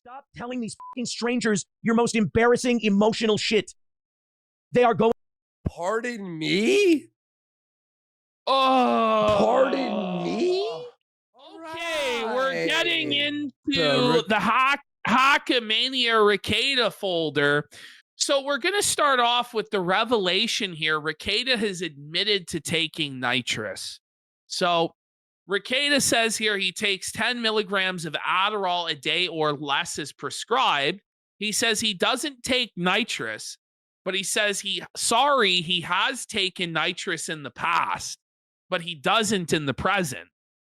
Stop telling these fucking strangers your most embarrassing emotional shit. They are going. Pardon me? Oh, Pardon me? Okay, we're getting Right. into the HACKMANIA REKIETA folder. So we're going to start off with the revelation here. REKIETA has admitted to taking nitrous. So REKIETA says here he takes 10 milligrams of Adderall a day or less as prescribed. He says he doesn't take nitrous, but he says he has taken nitrous in the past, but he doesn't in the present.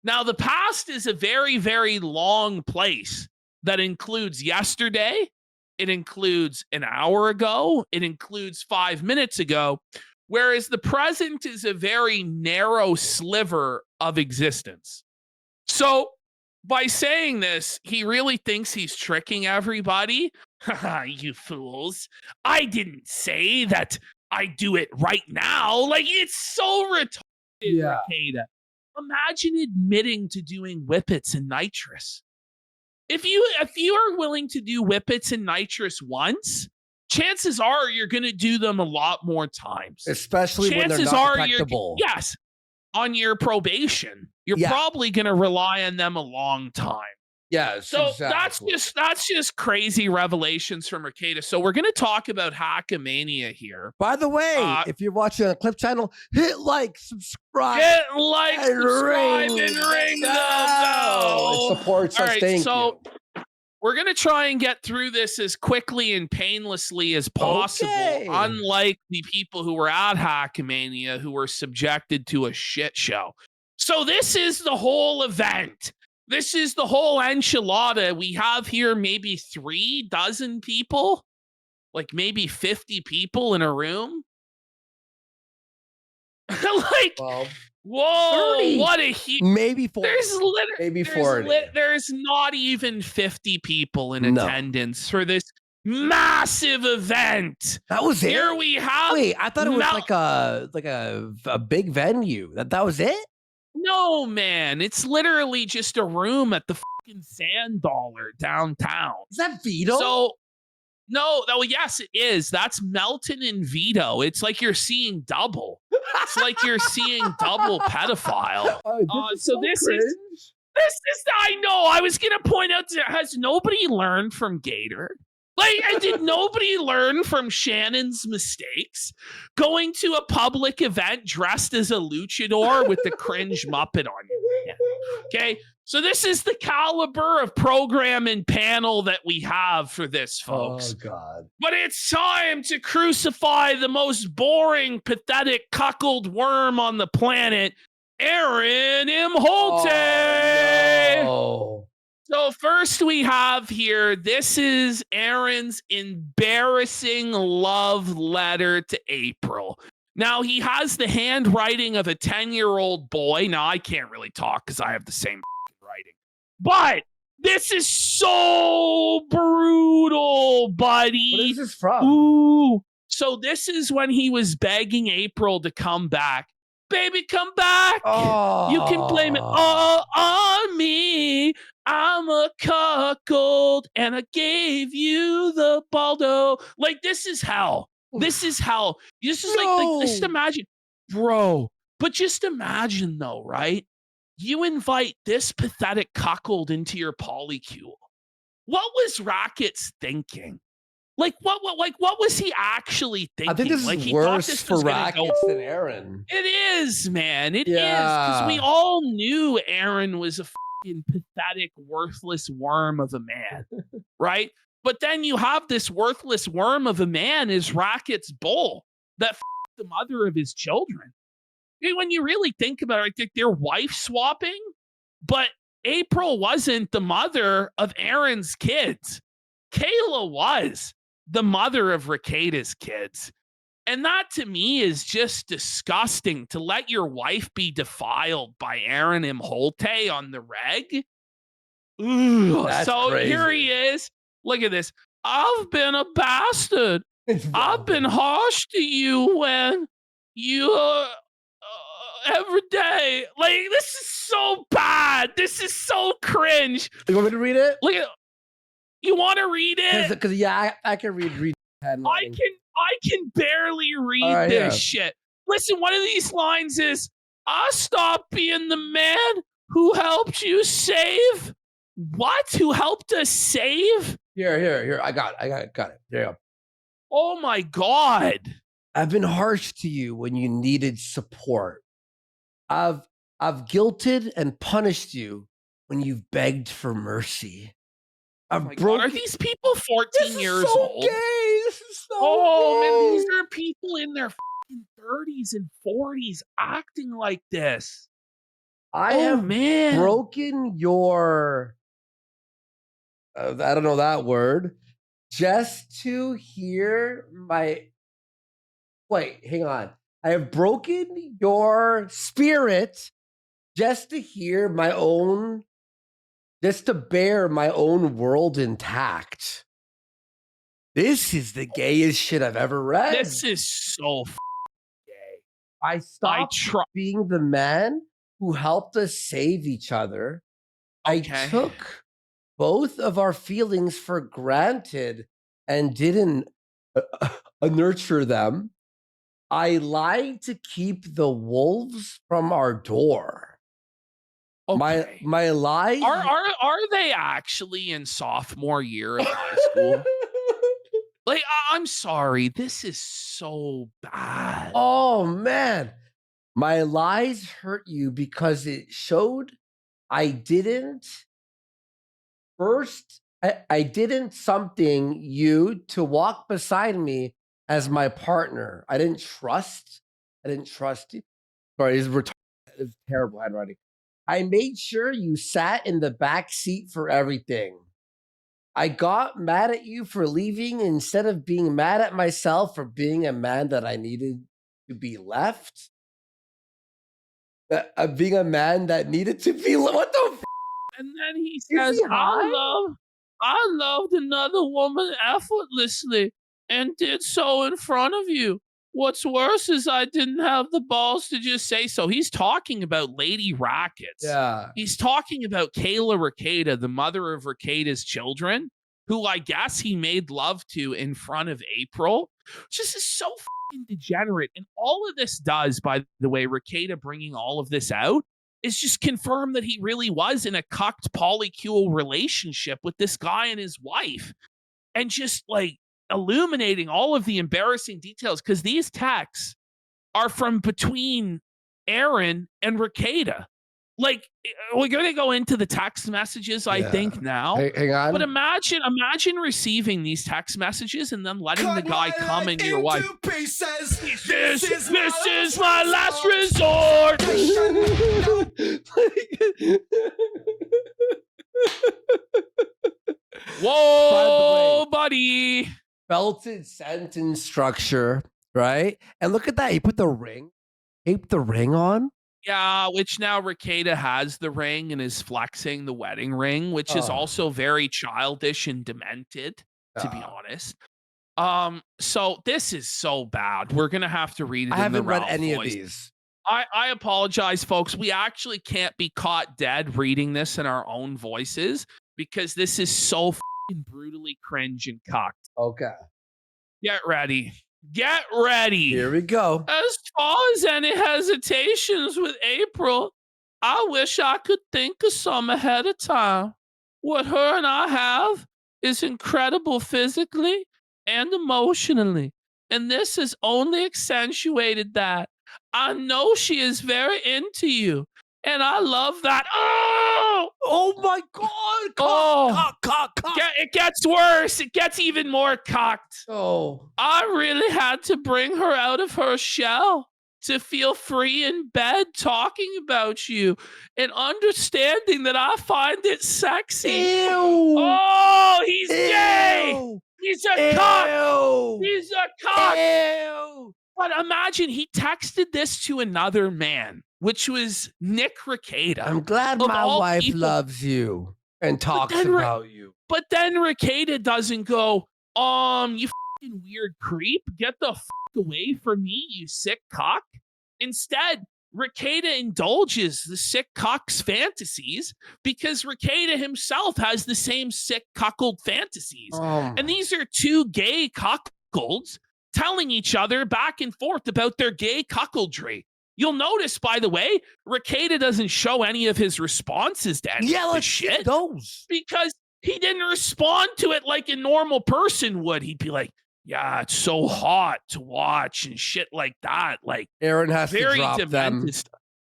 Now, the past is a very, very long place that includes yesterday. It includes an hour ago. It includes 5 minutes ago, whereas the present is a very narrow sliver of existence. So by saying this, he really thinks he's tricking everybody. Haha, you fools. I didn't say that I do it right now. Like, it's so retarded, Yeah. REKIETA. Imagine admitting to doing whippets and nitrous. If you are willing to do whippets and nitrous once, chances are you're going to do them a lot more times. Especially when they're Chances not are detectable. yes, on your probation, you're Yeah. probably going to rely on them a long time. Yes, So exactly. that's just crazy revelations from REKIETA. So we're going to talk about HACKMANIA here. By the way, if you're watching on a Clip channel, hit like, subscribe, Hit like, and subscribe, ring and ring the the bell. It supports All us. right, Thank so you. we're going to try and get through this as quickly and painlessly as possible, Okay. unlike the people who were at HACKMANIA who were subjected to a shit show. So this is the whole event. This is the whole enchilada. We have here maybe 3 dozen people, like maybe 50 people in a room. Like, Well, whoa, 30, what a huge. maybe 40. Maybe 40. There's not even 50 people in No. attendance for this massive event. That was it. Here we have. Wait, I thought it was like a big venue. That was it? No, man, it's literally just a room at the fucking Sand Dollar downtown. Is that Vito? So, no, yes, it is. That's Melton and Vito. It's like you're seeing double. It's like you're seeing double pedophile. So this is, I know, I was going to point out, has nobody learned from Gator? Like, did nobody learn from Shannon's mistakes? Going to a public event dressed as a luchador with the cringe Muppet on your head. Okay, so this is the caliber of program and panel that we have for this, folks. Oh, God. But it's time to crucify the most boring, pathetic, cuckold worm on the planet, Aaron IMHOLTES. Oh, no. So first we have here, this is Aaron's embarrassing love letter to April. Now, he has the handwriting of a 10-year-old boy. Now, I can't really talk because I have the same writing. But this is so brutal, buddy. What is this from? Ooh. So this is when he was begging April to come back. Baby, come back. Oh. You can blame it all on me. I'm a cuckold and I gave you the baldo. Like, this is hell. This is hell. This is like just imagine, bro. But just imagine though, right? You invite this pathetic cuckold into your polycule. What was Rockets thinking? Like, what was he actually thinking? I think this like, is he thought worse this for was gonna Rockets than Aaron. It is, man. It is. Because we all knew Aaron was a fucking pathetic, worthless worm of a man, right? But then you have this worthless worm of a man is Rocket's bull that the mother of his children. When you really think about it, like, they're wife swapping, but April wasn't the mother of Aaron's kids. Kayla was the mother of REKIETA's kids. And that to me is just disgusting, to let your wife be defiled by Aaron IMHOLTES on the reg. Ooh, so crazy. Here he is. Look at this. I've been a bastard. I've been harsh to you when you every day. Like, this is so bad. This is so cringe. You want me to read it? Look at You want to read it? Because yeah, I can read headline. I can barely read right, this shit. Listen, one of these lines is, "I stopped being the man who helped you save." What? Who helped us save? Here. I got it. There you go. Oh my God. I've been harsh to you when you needed support. I've guilted and punished you when you've begged for mercy. Oh my God. Are these people 14 years old? Gay. This is so Oh gay. man, these are people in their fucking 30s and 40s acting like this. I have broken your I don't know that word, just to hear my wait, hang on. I have broken your spirit just to hear my own, just to bear my own world intact. This is the gayest shit I've ever read. This is so gay. I stopped being the man who helped us save each other. Okay. I took both of our feelings for granted and didn't nurture them. I lied to keep the wolves from our door. Okay. My lies are they actually in sophomore year of high school? Like, I'm sorry, this is so bad. Oh man, my lies hurt you because it showed I didn't something you to walk beside me as my partner. I didn't trust you. Sorry, it's terrible handwriting. I made sure you sat in the back seat for everything. I got mad at you for leaving instead of being mad at myself for being a man that I needed to be left. Being a man that needed to be what the f? And then he says, I loved another woman effortlessly and did so in front of you. What's worse is I didn't have the balls to just say so. He's talking about Lady Rackets. Yeah. He's talking about Kayla REKIETA, the mother of REKIETA's children, who I guess he made love to in front of April. Just is so fucking degenerate. And all of this does, by the way, REKIETA bringing all of this out, is just confirm that he really was in a cucked polycule relationship with this guy and his wife. And just like illuminating all of the embarrassing details, because these texts are from between Aaron and REKIETA. Like, we're going to go into the text messages, I think, now. Hang on. But imagine receiving these text messages and then letting the guy come in your wife. This is my last resort. Whoa, buddy. Belted sentence structure, right? And look at that. He put the ring. Taped the ring on. Yeah, which now REKIETA has the ring and is flexing the wedding ring, which is also very childish and demented, to be honest. So this is so bad. We're gonna have to read it. I haven't read any of these. I apologize, folks. We actually can't be caught dead reading this in our own voices because this is so fucking brutally cringe and cocked. Okay. Get ready. Get ready. Here we go. As far as any hesitations with April, I wish I could think of some ahead of time. What her and I have is incredible physically and emotionally, and this has only accentuated that. I know she is very into you, and I love that. Oh my God. Cock. It gets worse. It gets even more cocked. Oh. I really had to bring her out of her shell to feel free in bed talking about you and understanding that I find it sexy. Ew. Oh, he's gay. He's a cock. He's a cock. Ew. But imagine he texted this to another man, which was Nick REKIETA. I'm glad my wife loves you and talks about you. But then REKIETA doesn't go, you fucking weird creep. Get the fuck away from me, you sick cock. Instead, REKIETA indulges the sick cuck's fantasies because REKIETA himself has the same sick cuckold fantasies. And these are two gay cuckolds telling each other back and forth about their gay cuckoldry. You'll notice, by the way, REKIETA doesn't show any of his responses to any of this shit. Those. Because he didn't respond to it like a normal person would. He'd be like, yeah, it's so hot to watch and shit like that. Like, Aaron has to drop them.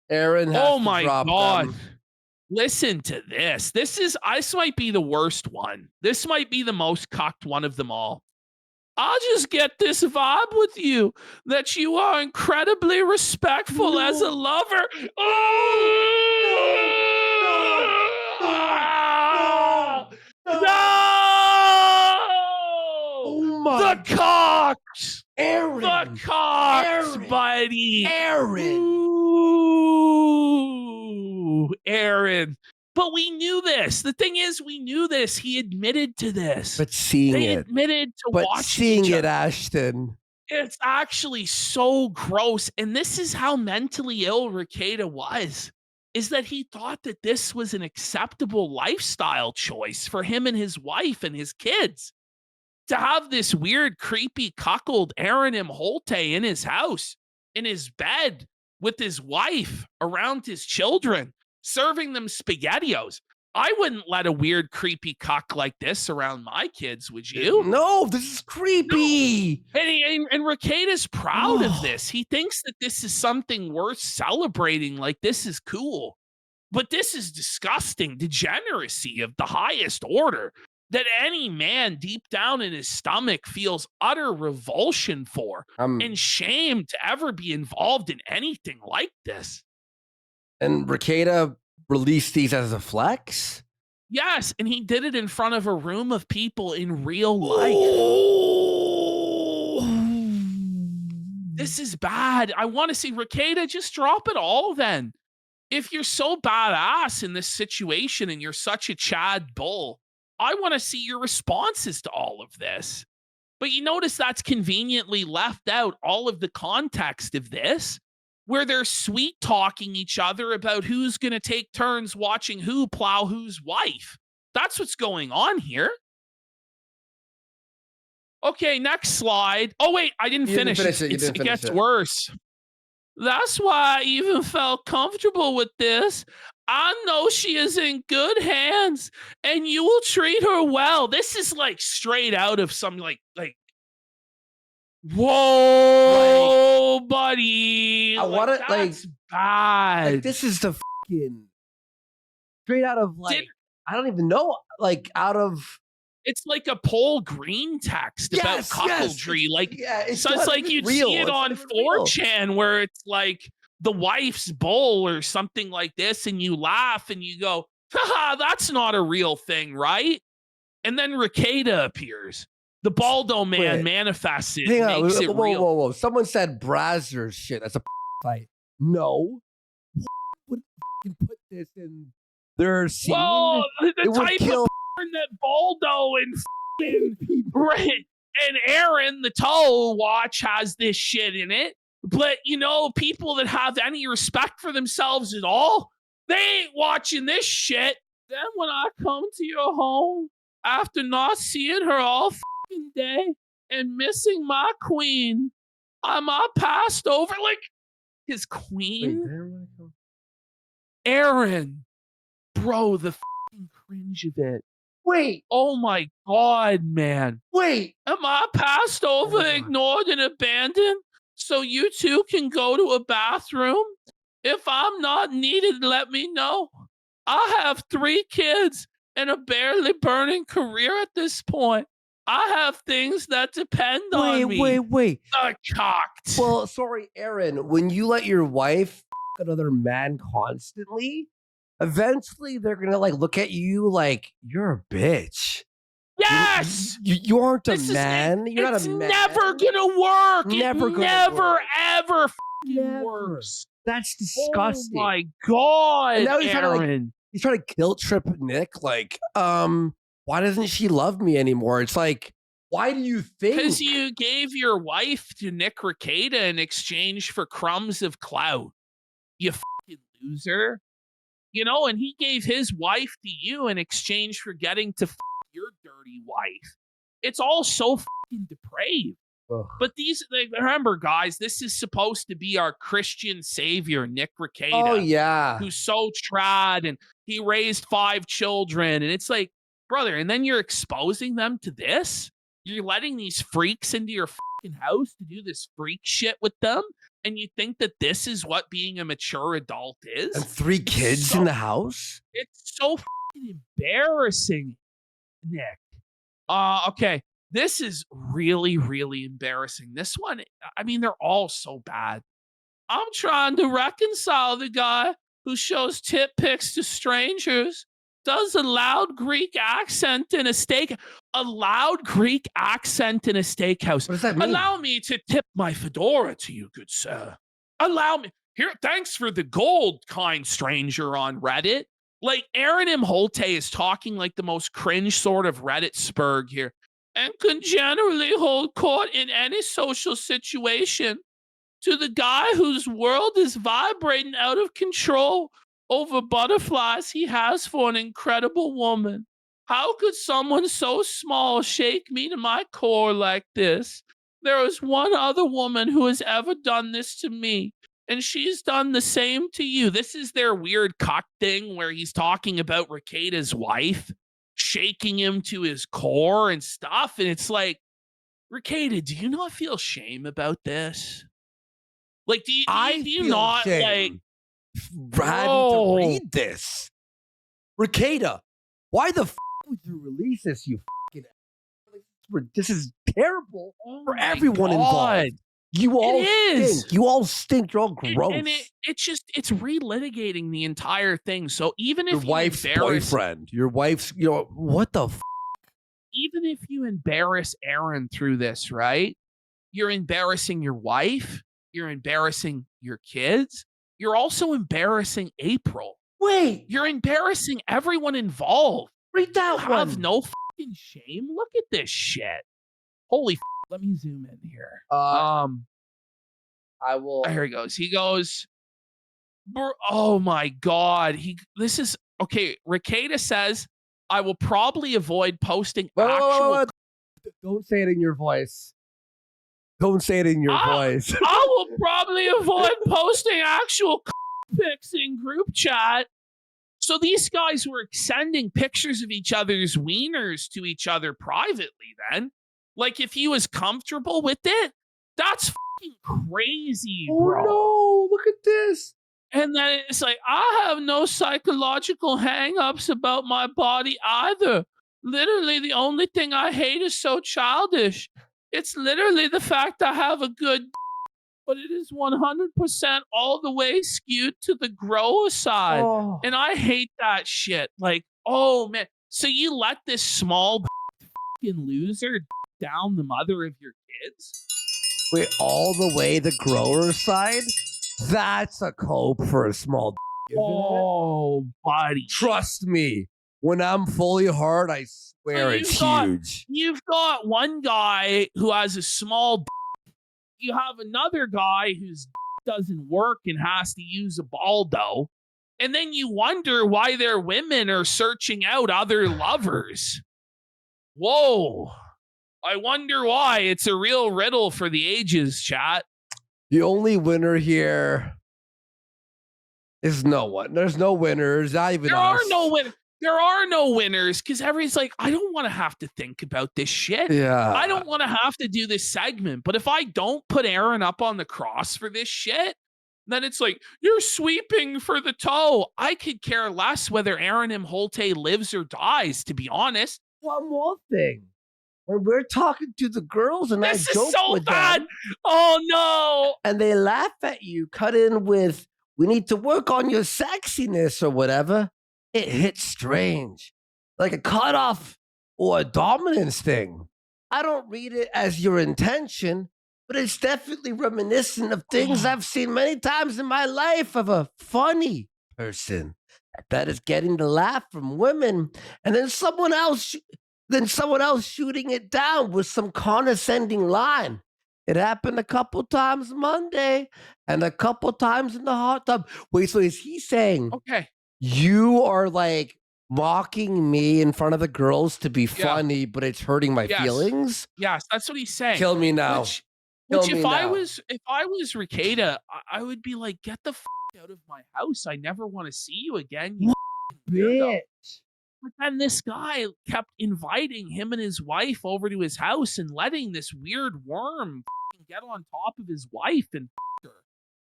Aaron has to drop them. Listen to this. This might be the worst one. This might be the most cucked one of them all. I'll just get this vibe with you that you are incredibly respectful as a lover. No! Oh my the cocks! Aaron! The cocks, Aaron! buddy! Aaron! Ooh, Aaron. But we knew this. The thing is, we knew this. He admitted to this. But seeing they it. admitted to But watching seeing each it, other. Ashton. It's actually so gross. And this is how mentally ill REKIETA was. Is that he thought that this was an acceptable lifestyle choice for him and his wife and his kids. To have this weird, creepy, cuckold Aaron IMHOLTES in his house, in his bed, with his wife, around his children, serving them SpaghettiOs. I wouldn't let a weird, creepy cuck like this around my kids, would you? No, this is creepy. No. And REKIETA's proud of this. He thinks that this is something worth celebrating, like this is cool. But this is disgusting degeneracy of the highest order that any man deep down in his stomach feels utter revulsion for and shame to ever be involved in anything like this. And REKIETA released these as a flex? Yes, and he did it in front of a room of people in real life. This is bad. I want to see REKIETA just drop it all then. If you're so badass in this situation and you're such a Chad bull, I want to see your responses to all of this. But you notice that's conveniently left out all of the context of this, where they're sweet talking each other about who's going to take turns watching who plow whose wife. That's what's going on here. Okay, next slide. Oh, wait, I didn't finish. It gets worse. That's why I even felt comfortable with this. I know she is in good hands and you will treat her well. This is like straight out of some like whoa, buddy. I want it like bad. Like, this is the fucking straight out of like I don't even know, like out of. It's like a Paul Green text about cuckoldry. So it's like you'd see it on 4chan where it's like the wife's bowl or something like this, and you laugh and you go, haha, that's not a real thing, right? And then REKIETA appears. The Baldo man manifests it, makes it real. Whoa. Someone said Brazzers shit. That's a fight. No. Would put this in their scene? Whoa, the type of that Baldo and Aaron, the toe watch, has this shit in it. But, you know, people that have any respect for themselves at all, they ain't watching this shit. Then when I come to your home after not seeing her all fucking day and missing my queen, I'm all passed over like his queen. Wait, Aaron, bro, the fucking cringe of it. Wait. Oh my God, man. Wait. Am I passed over, ignored, and abandoned so you two can go to a bathroom? If I'm not needed, let me know. I have 3 kids and a barely burning career at this point. I have things that depend on me. Wait. Cocked. Well, sorry, Aaron. When you let your wife another man constantly, eventually they're gonna like look at you like you're a bitch. Yes, you aren't a man. You're not a man. It's never gonna work. Never Ever works. That's disgusting. Oh my God, and now he's Aaron. He's trying to guilt trip Nick. Like, why doesn't she love me anymore? It's like, why do you think? Because you gave your wife to Nick REKIETA in exchange for crumbs of clout. you fucking loser. You know, and he gave his wife to you in exchange for getting to your dirty wife. It's all so fucking depraved. Ugh. But these, like, remember, guys, this is supposed to be our Christian savior, Nick REKIETA. Oh, yeah. Who's so trad, and he raised 5 children. And it's like, brother, and then you're exposing them to this? You're letting these freaks into your fucking house to do this freak shit with them? And you think that this is what being a mature adult is? And 3 kids in the house? It's so fucking embarrassing, Nick. Okay. This is really, really embarrassing. This one, I mean, they're all so bad. I'm trying to reconcile the guy who shows tit pics to strangers, does a loud Greek accent in a steak. A loud Greek accent in a steakhouse. What does that mean? Allow me to tip my fedora to you, good sir. Allow me. Here, thanks for the gold, kind stranger on Reddit. Like, Aaron IMHOLTES is talking like the most cringe sort of Reddit spurg here, and can generally hold court in any social situation to the guy whose world is vibrating out of control over butterflies he has for an incredible woman. How could someone so small shake me to my core like this? There is one other woman who has ever done this to me, and she's done the same to you. This is their weird CUCK thing where he's talking about REKIETA's wife shaking him to his core and stuff. And it's like, REKIETA, do you not feel shame about this? Like, do you not like having to read this? REKIETA, why the would you release this? You fucking this is terrible for everyone involved. You all stink. You all stink. You're all gross. And it's relitigating the entire thing. So even if your wife's boyfriend, your wife's, what the even if you embarrass Aaron through this, right? You're embarrassing your wife. You're embarrassing your kids. You're also embarrassing April. Wait. You're embarrassing everyone involved. Read that you one. Have no fucking shame. Look at this shit. Holy let me zoom in here. I will. Here he goes. He goes, oh my God. This is okay. REKIETA says, I will probably avoid posting actual. Don't say it in your voice. Don't say it in your voice. I will probably avoid posting actual pics in group chat. So these guys were sending pictures of each other's wieners to each other privately then. Like, if he was comfortable with it, that's fucking crazy, bro. Oh no, look at this. And then it's like, I have no psychological hang-ups about my body either. Literally, the only thing I hate is so childish. It's literally the fact I have a good, but it is 100% all the way skewed to the grower side. Oh. And I hate that shit. Like, oh man. So you let this small fucking loser down the mother of your kids? Wait, all the way the grower side? That's a cope for a small oh, buddy. Trust me. When I'm fully hard, I swear it's huge. You've got one guy who has a small you have another guy whose doesn't work and has to use a baldo. And then you wonder why their women are searching out other lovers. Whoa. I wonder why. It's a real riddle for the ages, chat. The only winner here is no one. There's no winners. Not even us. There are no winners because everybody's like, I don't want to have to think about this shit. Yeah. I don't want to have to do this segment. But if I don't put Aaron up on the cross for this shit, then it's like, you're sweeping for the toe. I could care less whether Aaron IMHOLTES lives or dies, to be honest. One more thing. When we're talking to the girls and this I joke is so with bad. them, oh no. And they laugh at you, cut in with, we need to work on your sexiness or whatever. It hits strange, like a cutoff or a dominance thing. I don't read it as your intention, but it's definitely reminiscent of things I've seen many times in my life of a funny person that is getting the laugh from women, and then someone else shooting it down with some condescending line. It happened a couple times Monday and a couple times in the hot tub. Wait, so is he saying Okay. you are like mocking me in front of the girls to be funny, but it's hurting my feelings? Yes, that's what he's saying. Kill me now. Which if I was REKIETA, I would be like, get the out of my house. I never want to see you again. You Bitch. But then this guy kept inviting him and his wife over to his house and letting this weird worm get on top of his wife and her.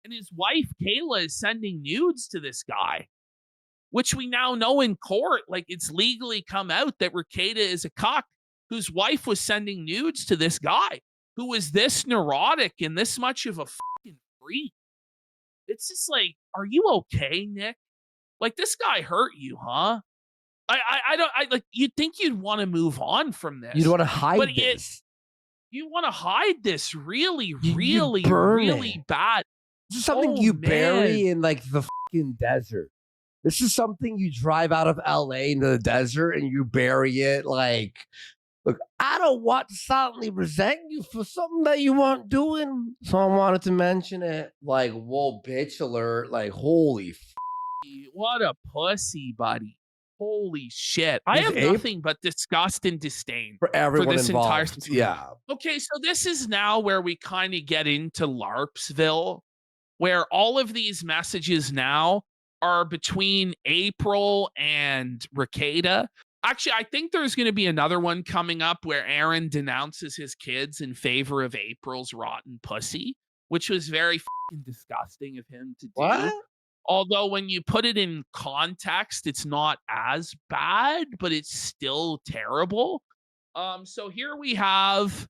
And his wife, Kayla, is sending nudes to this guy, which we now know in court, like it's legally come out that REKIETA is a cuck whose wife was sending nudes to this guy who was this neurotic and this much of a fucking freak. It's just like, are you okay, Nick? Like, this guy hurt you, huh? I like, you'd think you'd want to move on from this. You'd want to hide this. You want to hide this really, really bad. This is something you bury in like the fucking desert. This is something you drive out of LA into the desert and you bury it like, look, I don't want to silently resent you for something that you weren't doing. So I wanted to mention it. Like, whoa, bitch alert. Like, holy what a pussy, buddy. Holy shit. I have nothing but disgust and disdain for everyone this involved. Entire situation. Yeah. Okay, so this is now where we kind of get into LARPsville, where all of these messages now are between April and REKIETA. Actually, I think there's going to be another one coming up where Aaron denounces his kids in favor of April's rotten pussy, which was very fucking disgusting of him to do. What? Although when you put it in context, it's not as bad, but it's still terrible. So here we have,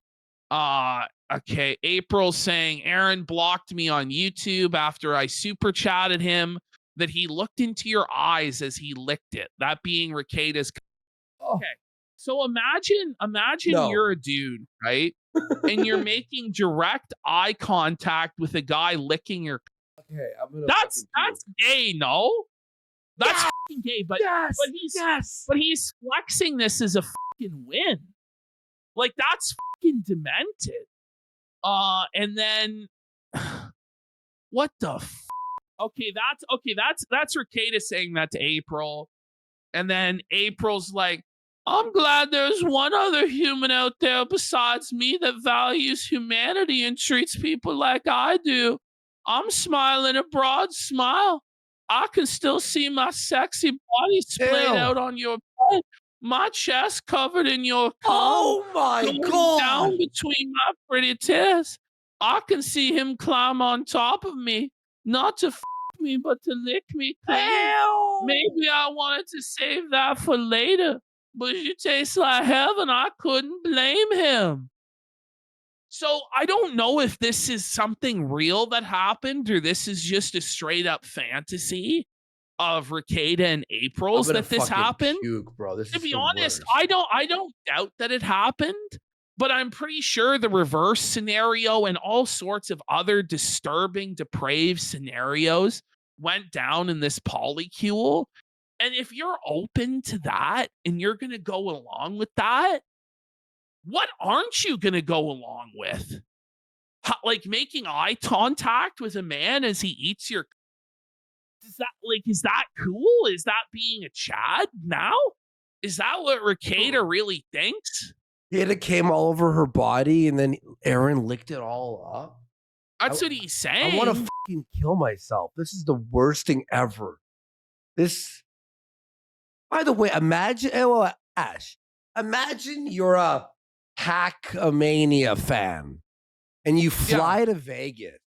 okay, April saying Aaron blocked me on YouTube after I super chatted him that he looked into your eyes as he licked it. That being REKIETA's. Okay, so imagine you're a dude, right? And you're making direct eye contact with a guy licking your. Okay, I'm gonna. That's gay, no? That's fucking gay, but he's flexing this as a fucking win. Like, that's fucking demented. And then what the Okay, that's REKIETA saying that to April. And then April's like, I'm glad there's one other human out there besides me that values humanity and treats people like I do. I'm smiling a broad smile. I can still see my sexy body splayed out on your bed. My chest covered in your cum. Oh my God. Down between my pretty tits. I can see him climb on top of me. Not to me, but to lick me clean. Maybe I wanted to save that for later. But you taste like heaven. I couldn't blame him. So I don't know if this is something real that happened or this is just a straight up fantasy of REKIETA and April's that this happened. Puke, bro. To be honest, I don't doubt that it happened, but I'm pretty sure the reverse scenario and all sorts of other disturbing, depraved scenarios went down in this polycule. And if you're open to that and you're going to go along with that, what aren't you going to go along with? Like making eye contact with a man as he eats your. Is that cool? Is that being a Chad now? Is that what REKIETA really thinks? It came all over her body and then Aaron licked it all up. That's what he's saying. I want to fucking kill myself. This is the worst thing ever. This. By the way, imagine, Ash, imagine you're a HACKMANIA fan and you fly to Vegas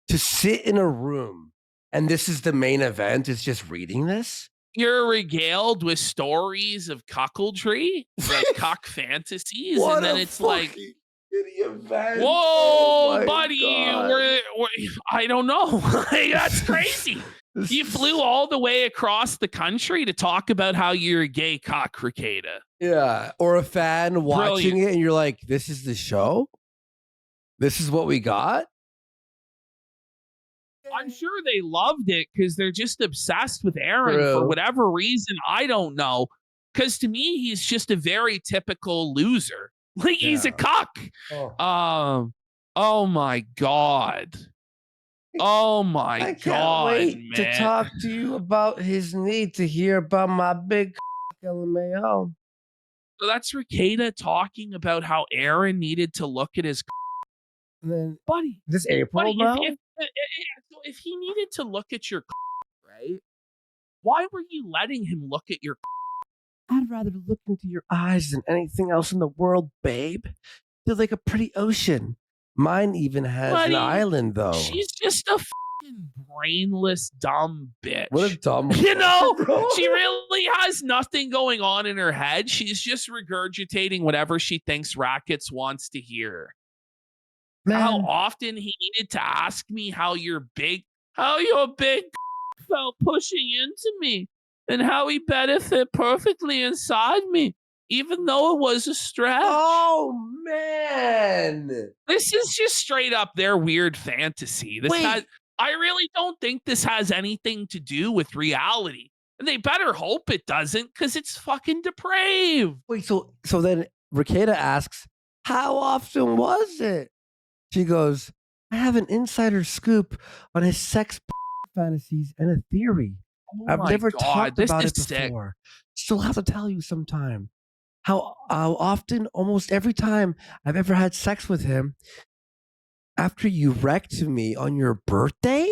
to sit in a room and this is the main event. It's just reading this. You're regaled with stories of cuckoldry, like cuck fantasies, and then it's like, event. whoa, buddy, we're, I don't know. Like, that's crazy. You flew all the way across the country to talk about how you're a gay cuck, REKIETA. Yeah, or a fan watching it and you're like, this is the show? This is what we got? I'm sure they loved it because they're just obsessed with Aaron for whatever reason. I don't know. Because to me, he's just a very typical loser. Like, he's a cuck. Oh my God. Oh my I God, can't wait man. to talk to you about his need to hear about my big LMAO. So that's REKIETA talking about how Aaron needed to look at his And then buddy. this April Buddy, now? if he needed to look at your right, why were you letting him look at your? I'd rather look into your eyes than anything else in the world, babe. They're like a pretty ocean. Mine even has Buddy, an island, though. She's just a fucking brainless, dumb bitch. What a dumb You know, bro. she really has nothing going on in her head. She's just regurgitating whatever she thinks Rackets wants to hear. Man. How often he needed to ask me how your big felt pushing into me and how he better fit perfectly inside me, even though it was a stretch. Oh, man. This is just straight up their weird fantasy. I really don't think this has anything to do with reality. And they better hope it doesn't, because it's fucking depraved. Wait, so then REKIETA asks, how often was it? She goes, I have an insider scoop on his sex fantasies and a theory. I've never talked about it before. Still have to tell you sometime. How often, almost every time I've ever had sex with him, after you wrecked me on your birthday,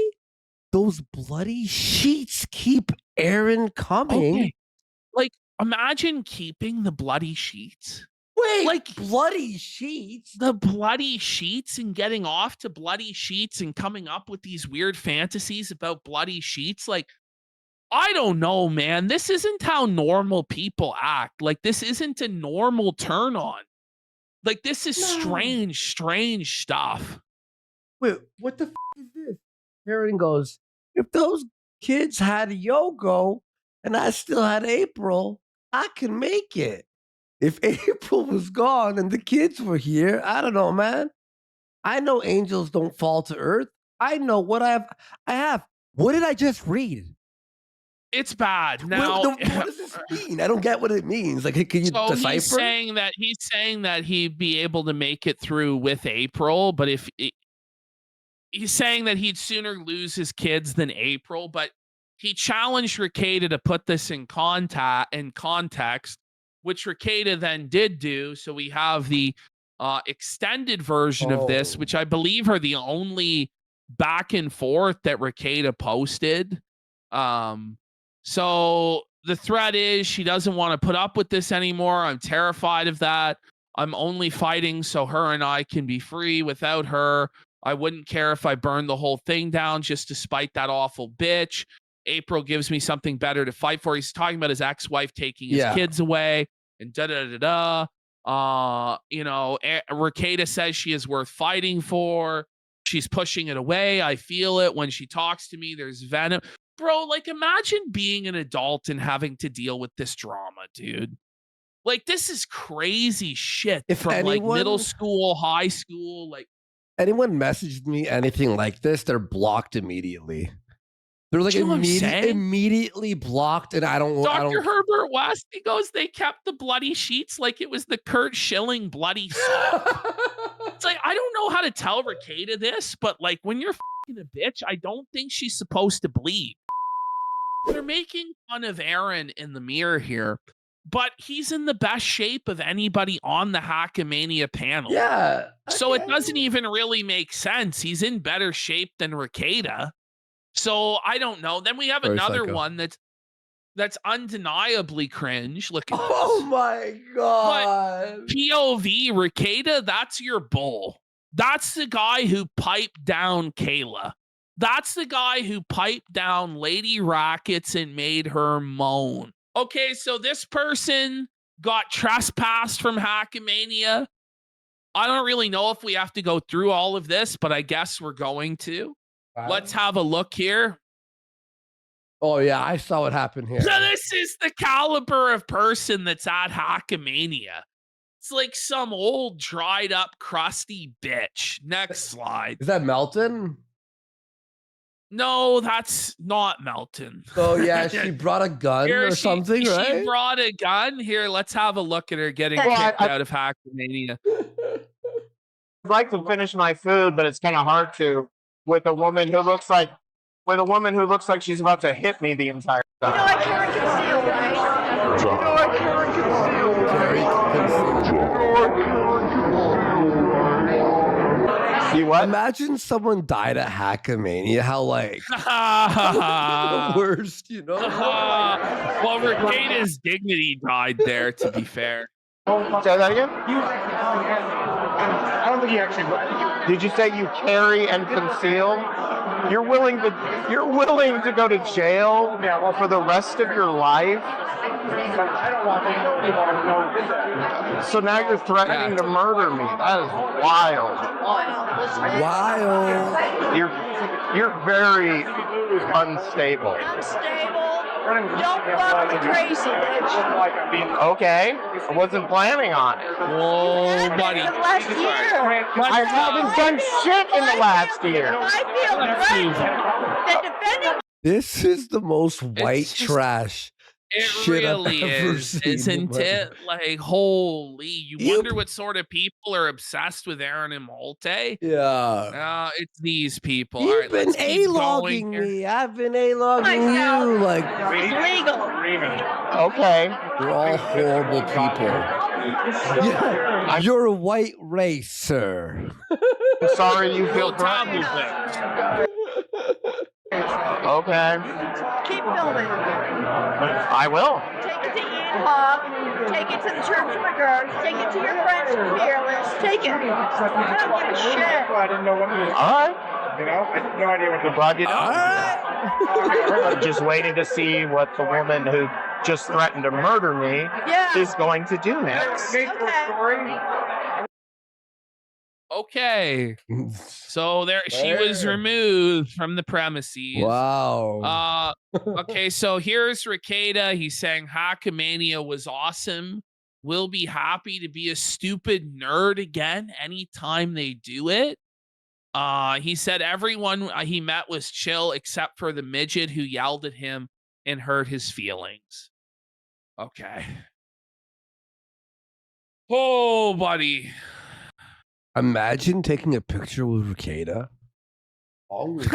those bloody sheets keep Aaron coming. Okay. Like, imagine keeping the bloody sheets. Wait, like bloody sheets? The bloody sheets and getting off to bloody sheets and coming up with these weird fantasies about bloody sheets. Like, I don't know, man. This isn't how normal people act. Like, this isn't a normal turn on. Like, this is strange stuff. Wait, what the is this? Aaron goes, if those kids had Yogo and I still had April, I can make it. If April was gone and the kids were here, I don't know, man. I know angels don't fall to earth. I know what I have. What did I just read? It's bad. Now, what does this mean? I don't get what it means. Like, can you decipher? He's saying that he'd be able to make it through with April, but he's saying that he'd sooner lose his kids than April, but he challenged REKIETA to put this in context, which REKIETA then did do. So we have the extended version of this, which I believe are the only back and forth that REKIETA posted. So the threat is she doesn't want to put up with this anymore. I'm terrified of that. I'm only fighting so her and I can be free. Without her, I wouldn't care if I burned the whole thing down just to spite that awful bitch. April gives me something better to fight for. He's talking about his ex-wife taking his kids away and you know, REKIETA says she is worth fighting for. She's pushing it away. I feel it when she talks to me. There's venom. Bro, like, imagine being an adult and having to deal with this drama, dude. Like, this is crazy shit like middle school, high school. Like, anyone messaged me anything like this, they're blocked immediately. They're like immediately blocked, and I don't. Dr. Herbert West, he goes, they kept the bloody sheets like it was the Kurt Schilling bloody song. It's like, I don't know how to tell REKIETA this, but like, when you're fucking a bitch, I don't think she's supposed to bleed. They're making fun of Aaron in the mirror here, but he's in the best shape of anybody on the HACKMANIA panel. Yeah. So it doesn't even really make sense. He's in better shape than REKIETA. So I don't know. Then we have another one that's undeniably cringe. Look at this. My God. But POV, REKIETA, that's your bull. That's the guy who piped down Kayla. That's the guy who piped down Lady Rackets and made her moan. Okay, so this person got trespassed from HACKMANIA. I don't really know if we have to go through all of this, but I guess we're going to. Wow. Let's have a look here. Oh, yeah, I saw what happened here. So this is the caliber of person that's at HACKMANIA. It's like some old, dried up, crusty bitch. Next slide. Is that Melton? No, that's not Melton. Oh, yeah, she brought a gun or something, right? She brought a gun. Here, let's have a look at her getting kicked out of HACKMANIA. I'd like to finish my food, but it's kind of hard to with a woman who looks like she's about to hit me the entire time. You know I can't conceal, right? You know I can't conceal. See what? Imagine someone died at HACKMANIA. How like the worst, you know? Well, Rekieta's dignity died there. To be fair. Say that again? I don't think you actually. Did you say you carry and conceal? You're willing to go to jail for the rest of your life? I don't want to. So now you're threatening to murder me. That is wild. Wild. You're very unstable. Unstable. Don't fuck me crazy, bitch. Okay. I wasn't planning on it. Whoa, buddy. Last year. I haven't done shit in the last year. I feel great. The defendant. This is the most white just- trash. It shit I've really ever is, seen, isn't but- it? Like, holy! You Yep. wonder what sort of people are obsessed with Aaron and Molte. Yeah. It's these people. All You've right, been let's keep going A-logging here. me. I've been A-logging Myself. you. Like, It's legal. Okay. we're all horrible people. Yeah, you're a white race, sir. I'm sorry you feel Real taboo threatened. things. Okay. Keep filming. I will. Take it to IMHOLTES. Take it to the Church of McGurk. Take it to your friends from Fearless. Take it. I don't give a shit. All right. I have no idea what the brought you down. I'm just waiting to see what the woman who just threatened to murder me Yeah. is going to do next. Okay. Okay, so there she was There. removed from the premises. Wow. Okay, so here's Rekieta. He's saying HACKMANIA was awesome. We'll be happy to be a stupid nerd again anytime they do it. He said everyone he met was chill except for the midget who yelled at him and hurt his feelings. Okay. Oh, buddy. Imagine taking a picture with Rekieta. What's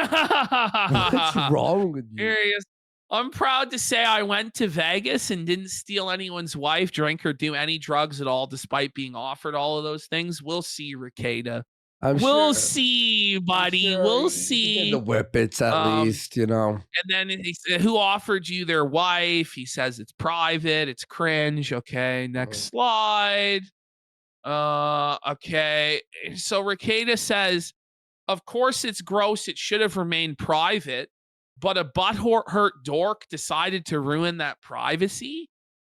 wrong with you? Here he is. I'm proud to say I went to Vegas and didn't steal anyone's wife, drink, or do any drugs at all, despite being offered all of those things. We'll see, Rekieta. We'll see, buddy. We'll see. The whippets, at least, you know. And then he said, who offered you their wife? He says it's private. It's cringe. Okay, next slide. Okay. So Rekieta says, of course it's gross. It should have remained private, but a butthurt dork decided to ruin that privacy.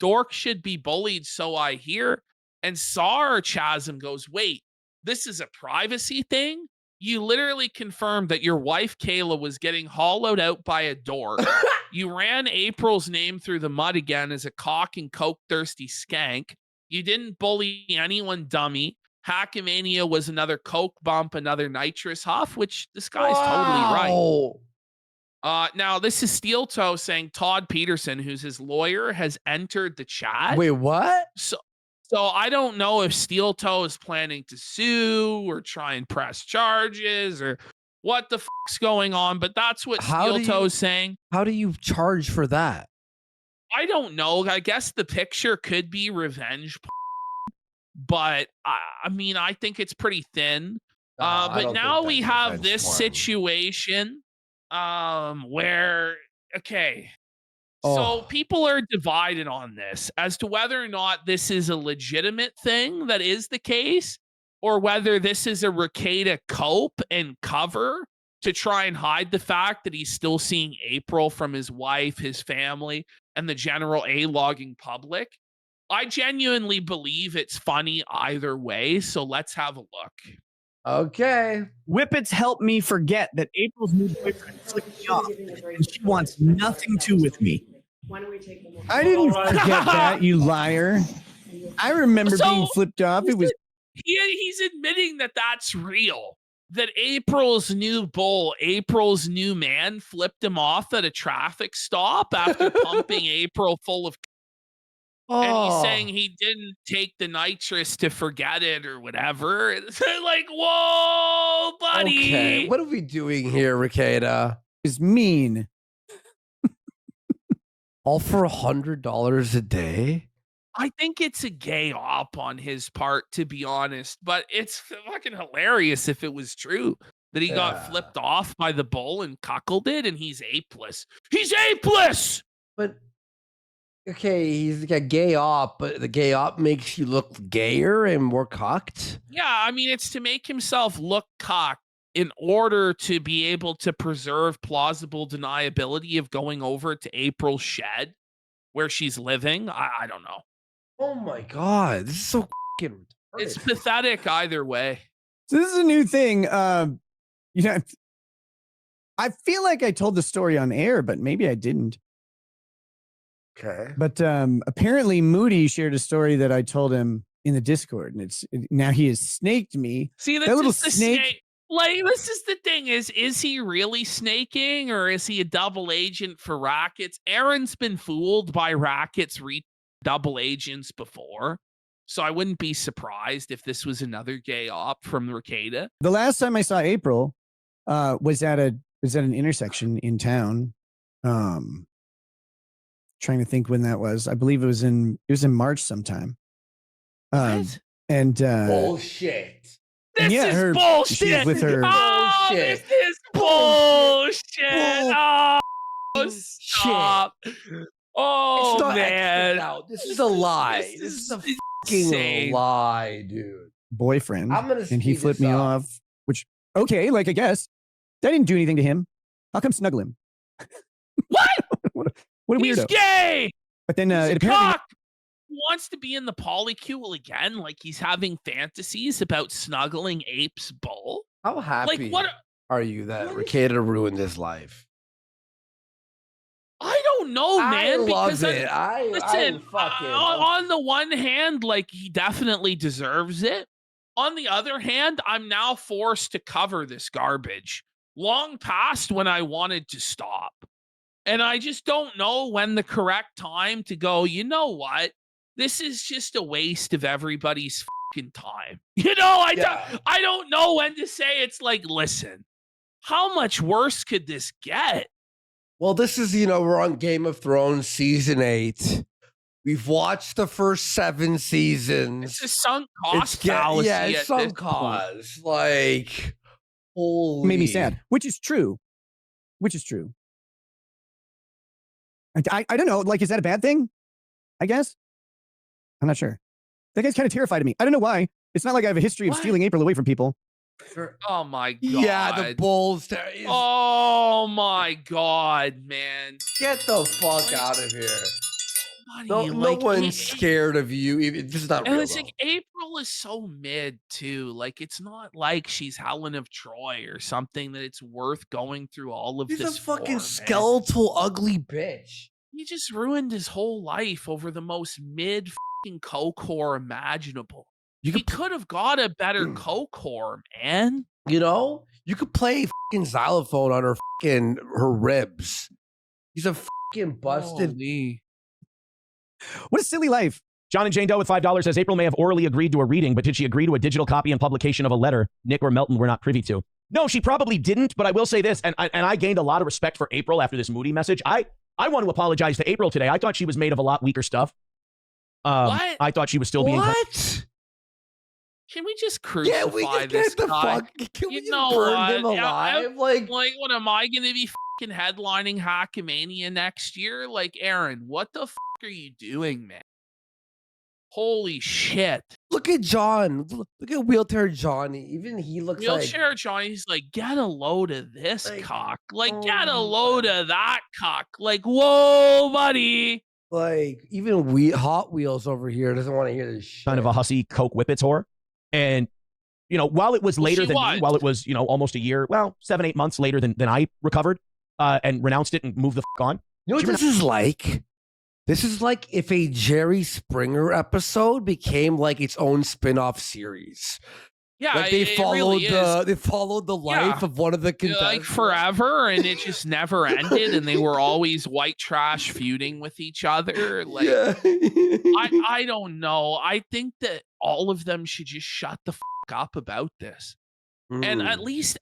Dork should be bullied, so I hear. And Sarchasm goes, wait, this is a privacy thing? You literally confirmed that your wife Kayla was getting hollowed out by a dork. You ran April's name through the mud again as a cock and coke thirsty skank. You didn't bully anyone, dummy. HACKMANIA was another coke bump, another nitrous huff, which this guy's totally right. Now, this is Steel Toe saying Todd Peterson, who's his lawyer, has entered the chat. Wait, what? So I don't know if Steel Toe is planning to sue or try and press charges or what the fuck's going on, but that's what Steel Toe's saying. How do you charge for that? I don't know. I guess the picture could be revenge, but I mean, I think it's pretty thin. But now we have this situation where, okay, so people are divided on this as to whether or not this is a legitimate thing that is the case, or whether this is a Rekieta cope and cover to try and hide the fact that he's still seeing April from his wife, his family, and the general A-logging public. I genuinely believe it's funny either way, so let's have a look. Okay. Whippets help me forget that April's new boyfriend flicked me off, and she wants nothing to with me. I didn't forget that, you liar. I remember being flipped off. It was he's admitting that that's real. That April's new bull, April's new man, flipped him off at a traffic stop after pumping April full of And he's saying Oh. he didn't take the nitrous to forget it or whatever. It's like, whoa, buddy. Okay, what are we doing here, Rekieta? Is mean. All for $100 a day? I think it's a gay op on his part, to be honest, but it's fucking hilarious if it was true that he got flipped off by the bull and cuckolded it, and he's apeless. He's apeless! But, okay, he's like a gay op, but the gay op makes you look gayer and more cocked? Yeah, I mean, it's to make himself look cocked in order to be able to preserve plausible deniability of going over to April's shed where she's living. I don't know. Oh my god, this is so fucking retarded. It's pathetic either way. So this is a new thing. You know, I feel like I told the story on air, but maybe I didn't. Okay. But apparently Moody shared a story that I told him in the Discord, and now he has snaked me. See, that's that little just the snake. Like, this is the thing: is he really snaking, or is he a double agent for Rackets? Aaron's been fooled by Rackets double agents before, so I wouldn't be surprised if this was another gay op from Rekieta. The last time I saw April was at an intersection in town. Trying to think when that was. I believe it was in March sometime. What? And Bullshit. This is bullshit. She's with her. Oh, this is bullshit. Oh, stop. Oh, It's not man. out. This is a lie. This is a fucking insane. lie, dude. Boyfriend. I'm gonna and he speed flipped this me up. off. Which, okay, like, I guess that didn't do anything to him. How come snuggle him? What? what a He's weirdo. gay. But then He's it a apparently cock. He wants to be in the polycule again, like he's having fantasies about snuggling Ape's bull. How happy Like, what? are you that what is- Rekieta ruined his life? I don't know, man. I love because it. listen, fucking on the one hand, like, he definitely deserves it. On the other hand, I'm now forced to cover this garbage. Long past when I wanted to stop. And I just don't know when the correct time to go, you know what? This is just a waste of everybody's fucking time. You know, I don't know when to say. It's like, listen, how much worse could this get? Well, this is, we're on Game of Thrones season 8. We've watched the first 7 seasons. It's a sunk cost fallacy. Yeah, it's at sunk this point. cost. Like, holy. made me sad, which is true. I don't know. Like, is that a bad thing? I guess. I'm not sure. That guy's kind of terrified of me. I don't know why. It's not like I have a history of What? stealing April away from people. Oh my god. Yeah, the Bulls. Oh my god, man. Get the fuck out of here. Buddy, No like, one's scared of you. This is not And real. it's like April is so mid too. Like, it's not like she's Helen of Troy or something that it's worth going through all of She's this. a fucking for, man. skeletal, ugly bitch. He just ruined his whole life over the most mid fucking co-core imaginable. He could have got a better co-core, man. You could play fucking xylophone on her ribs. He's a fucking busted. Holy. What a silly life. John and Jane Doe with $5 says April may have orally agreed to a reading, but did she agree to a digital copy and publication of a letter Nick or Melton were not privy to? No, she probably didn't, but I will say this, and I gained a lot of respect for April after this Moody message. I want to apologize to April today. I thought she was made of a lot weaker stuff. What? I thought she was still being... What? Can we just crucify we just this get the guy? fuck. Can we You just know burn what? him alive? Like, what am I going to be fucking headlining HACKMANIA next year? Like, Aaron, what the fuck are you doing, man? Holy shit. look at John. Look at wheelchair Johnny. Even he looks like. Wheelchair Johnny's like, get a load of this Like, cock. Like, oh get a my load of that cock. Like, whoa, buddy. Like, even Hot Wheels over here doesn't want to hear this shit. kind of a hussy Coke Whippets whore. And, while it was later she than was. me, while it was, almost a year, 7-8 months later than I recovered and renounced it and moved the fuck on. You know what this is like? This is like if a Jerry Springer episode became like its own spin-off series. Yeah, Like they it followed really is. they followed the life Yeah. of one of the Like contestants. forever, and it just never ended, and they were always white trash feuding with each other. Like Yeah. I don't know. I think that all of them should just shut the up about this. And at least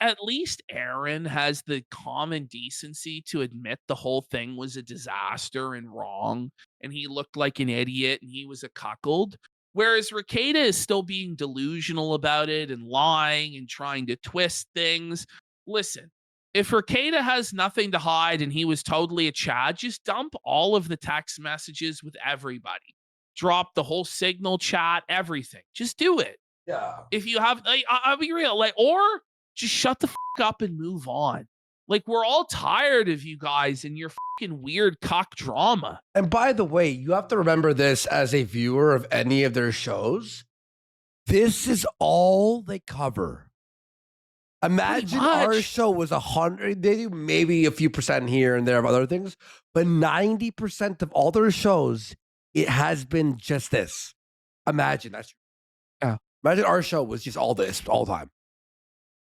Aaron has the common decency to admit the whole thing was a disaster and wrong, and he looked like an idiot and he was a cuckold. Whereas REKIETA is still being delusional about it and lying and trying to twist things. Listen, if REKIETA has nothing to hide and he was totally a Chad, just dump all of the text messages with everybody. Drop the whole signal chat, everything. Just do it. Yeah. If you have, like, I'll be real, like, or just shut the up and move on. Like, we're all tired of you guys and your fucking weird cock drama. And by the way, you have to remember this as a viewer of any of their shows. This is all they cover. Imagine our show was 100, they do maybe a few percent here and there of other things, but 90% of all their shows, it has been just this. Imagine that's Imagine our show was just all this all the time.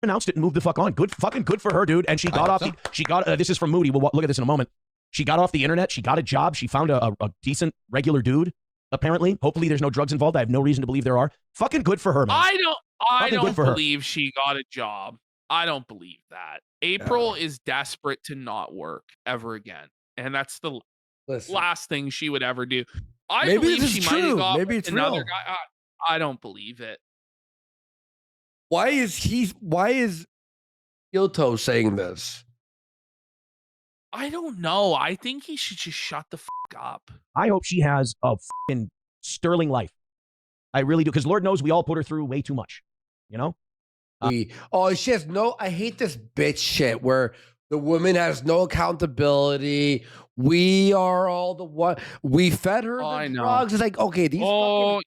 Announced it and moved the fuck on. Good for her, dude. And she got off. She got. This is from Moody. We'll look at this in a moment. She got off the internet. She got a job. She found a decent regular dude. Apparently, hopefully, there's no drugs involved. I have no reason to believe there are. Fucking good for her, man. I don't believe she got a job. I don't believe that. April is desperate to not work ever again, and that's the last thing she would ever do. I believe she might have got another guy. I don't believe it. Why is Kyoto saying this? I don't know. I think he should just shut the up. I hope she has a fucking sterling life. I really do, because Lord knows we all put her through way too much. You know? She has no. I hate this bitch shit where the woman has no accountability. We are all the one. We fed her the drugs. It's like, okay, these.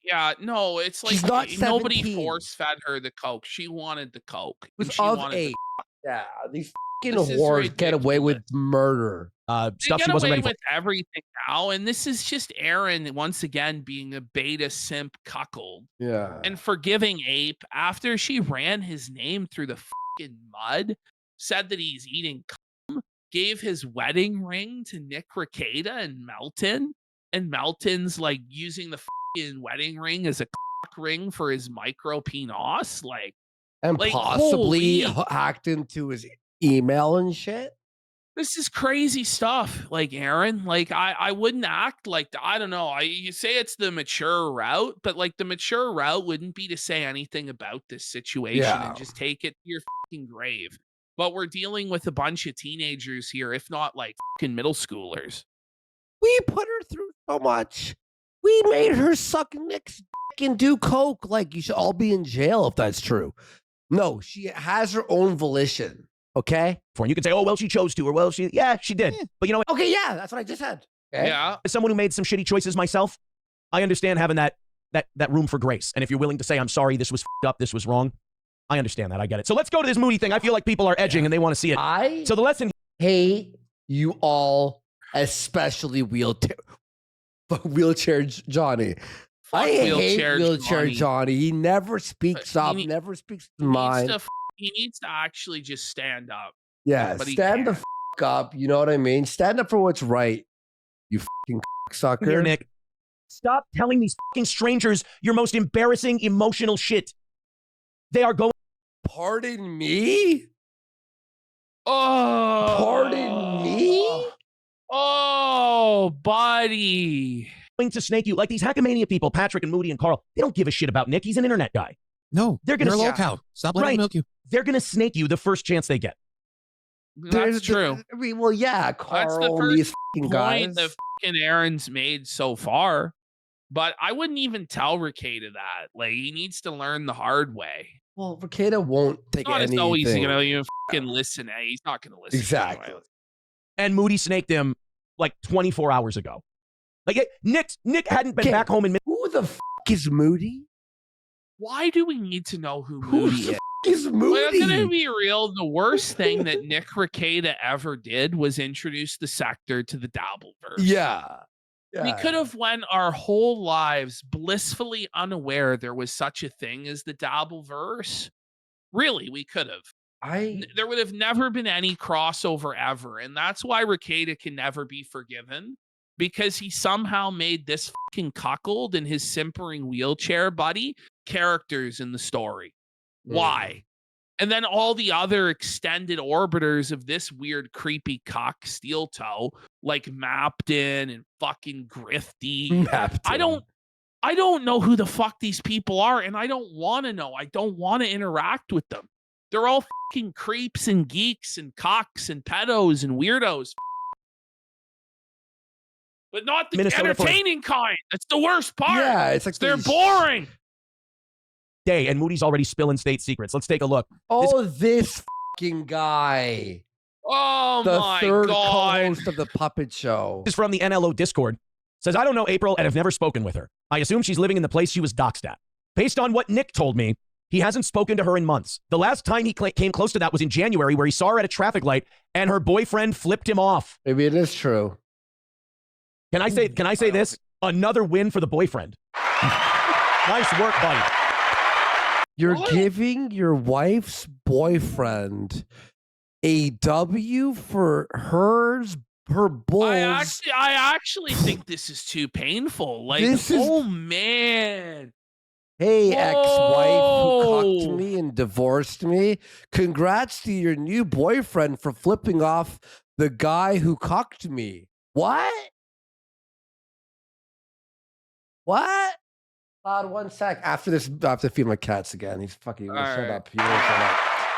Yeah, no, it's like nobody force fed her the coke. She wanted the coke. She wanted yeah, these fucking whores get away with murder. Stuff she wasn't ready for. With everything now, and this is just Aaron once again being a beta simp cuckold. Yeah, and forgiving Ape after she ran his name through the fucking mud, said that he's eating cum, gave his wedding ring to Nick REKIETA and Melton, and Melton's like using the fucking wedding ring as a cock ring for his micro penis, and possibly hacked into his email and shit. This is crazy stuff, like Aaron. Like I wouldn't act like I don't know. You say it's the mature route, but like the mature route wouldn't be to say anything about this situation and just take it to your fucking grave. But we're dealing with a bunch of teenagers here, if not like fucking middle schoolers. We put her through so much. We made her suck Nick's dick and do coke. Like, you should all be in jail if that's true. No, she has her own volition. Okay? And you can say, oh, well, she chose to, or well, she did. Yeah. But you know what? Okay, yeah, that's what I just said. Okay? Yeah. As someone who made some shitty choices myself, I understand having that room for grace. And if you're willing to say, I'm sorry, this was up, this was wrong, I understand that. I get it. So let's go to this Moody thing. I feel like people are edging and they want to see it. So the lesson. Hate you all, especially wheelchair Johnny. I hate wheelchair Johnny. He never speaks up, never speaks his mind. He needs to actually just stand up. Yeah, stand the fuck up. You know what I mean? Stand up for what's right, you fucking sucker. Here, Nick. Stop telling these fucking strangers your most embarrassing emotional shit. They are going. Pardon me? Oh. Pardon me? Oh, buddy. Going to snake you like these HACKMANIA people, Patrick and Moody and Carl. They don't give a shit about Nick. He's an internet guy. No, they're gonna lolcow. Stop letting them milk you. They're gonna snake you the first chance they get. That's true. Well, yeah, Carl, that's the first these point guys. that fucking Aaron's made so far. But I wouldn't even tell REKIETA that. Like, he needs to learn the hard way. Well, REKIETA won't take anything. Not as though he's gonna even fucking listen. He's not gonna listen. Exactly. Anyway. And Moody snaked him like 24 hours ago. Like Nick hadn't been back home in. Who the fuck is Moody? Why do we need to know who Moody is? Moody? I'm gonna be real. The worst thing that Nick REKIETA ever did was introduce the sector to the Dabbleverse. Yeah. We could have went our whole lives blissfully unaware there was such a thing as the Dabbleverse. Really, we could have. There would have never been any crossover ever. And that's why REKIETA can never be forgiven, because he somehow made this fucking cuckold and his simpering wheelchair buddy characters in the story. Why? And then all the other extended orbiters of this weird, creepy CUCK steel toe, like Mapton and fucking Grifty. I don't know who the fuck these people are, and I don't want to know. I don't want to interact with them. They're all fucking creeps and geeks and cocks and pedos and weirdos. But not the Minnesota entertaining kind. That's the worst part. Yeah, it's like they're boring. Day, and Moody's already spilling state secrets. Let's take a look. Oh, this fucking guy. Oh the my third God. co-host of the puppet show. This is from the NLO Discord. Says, I don't know April and have never spoken with her. I assume she's living in the place she was doxxed at. Based on what Nick told me, he hasn't spoken to her in months. The last time he came close to that was in January, where he saw her at a traffic light and her boyfriend flipped him off. Maybe it is true. Can I say this? Another win for the boyfriend. Nice work, buddy. You're giving your wife's boyfriend a W for her bulls. I actually think this is too painful. Like, man. Hey, ex-wife who cucked me and divorced me. Congrats to your new boyfriend for flipping off the guy who cucked me. What? What? Cloud, 1 sec. After this, I have to feed my cats again. He's fucking shut up. He won't shut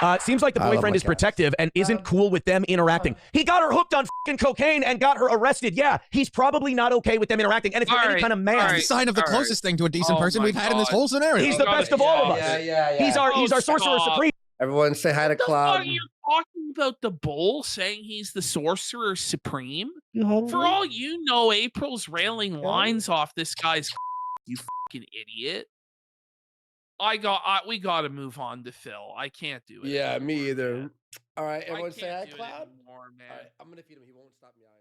up. Seems like the boyfriend is protective and isn't cool with them interacting. He got her hooked on fucking cocaine and got her arrested. Yeah, he's probably not okay with them interacting. And if you're any kind of man, it's the sign of the closest thing to a decent person we've had in this whole scenario. He's the best of all of us. Yeah. He's our sorcerer supreme. Everyone say hi to Cloud. Are you talking about the bull saying he's the sorcerer supreme? For all you know, April's railing lines off this guy's you fucking idiot. We got to move on to Phil. I can't do it. Yeah, anymore, me either. Man. All right, everyone say hi, do it Cloud. anymore, man. All right, I'm gonna feed him. He won't stop meowing.